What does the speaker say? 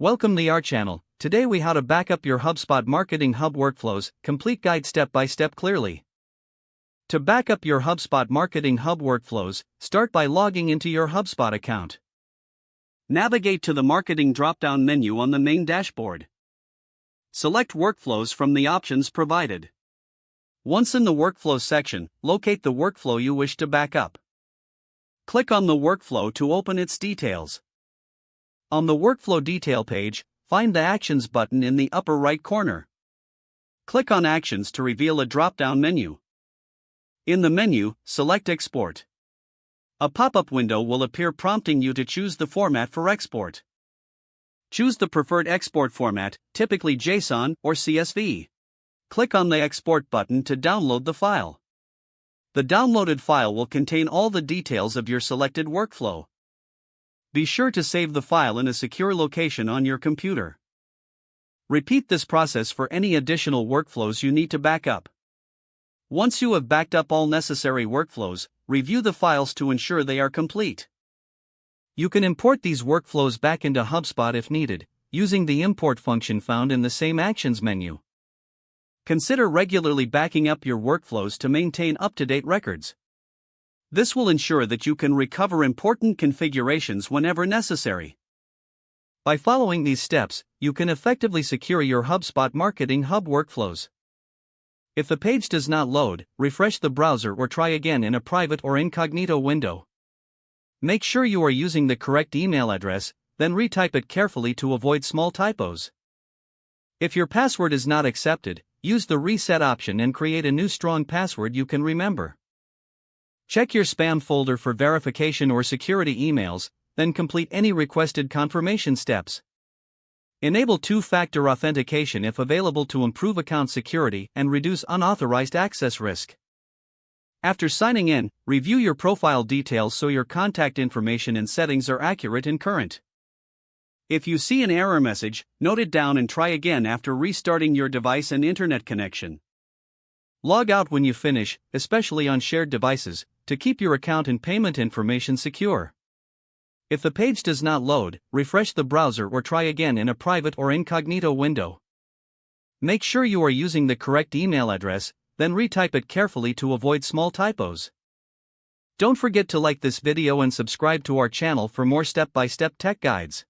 Welcome to our channel. Today we how to back up your HubSpot Marketing Hub workflows, complete guide step by step clearly. To back up your HubSpot Marketing Hub workflows, start by logging into your HubSpot account. Navigate to the Marketing drop-down menu on the main dashboard. Select Workflows from the options provided. Once in the Workflows section, locate the workflow you wish to back up. Click on the workflow to open its details. On the Workflow Detail page, find the Actions button in the upper right corner. Click on Actions to reveal a drop-down menu. In the menu, select Export. A pop-up window will appear prompting you to choose the format for export. Choose the preferred export format, typically JSON or CSV. Click on the Export button to download the file. The downloaded file will contain all the details of your selected workflow. Be sure to save the file in a secure location on your computer. Repeat this process for any additional workflows you need to back up. Once you have backed up all necessary workflows, review the files to ensure they are complete. You can import these workflows back into HubSpot if needed, using the import function found in the same Actions menu. Consider regularly backing up your workflows to maintain up-to-date records. This will ensure that you can recover important configurations whenever necessary. By following these steps, you can effectively secure your HubSpot Marketing Hub workflows. If the page does not load, refresh the browser or try again in a private or incognito window. Make sure you are using the correct email address, then retype it carefully to avoid small typos. If your password is not accepted, use the reset option and create a new strong password you can remember. Check your spam folder for verification or security emails, then complete any requested confirmation steps. Enable two-factor authentication if available to improve account security and reduce unauthorized access risk. After signing in, review your profile details so your contact information and settings are accurate and current. If you see an error message, note it down and try again after restarting your device and internet connection. Log out when you finish, especially on shared devices, to keep your account and payment information secure. If the page does not load, refresh the browser or try again in a private or incognito window. Make sure you are using the correct email address, then retype it carefully to avoid small typos. Don't forget to like this video and subscribe to our channel for more step-by-step tech guides.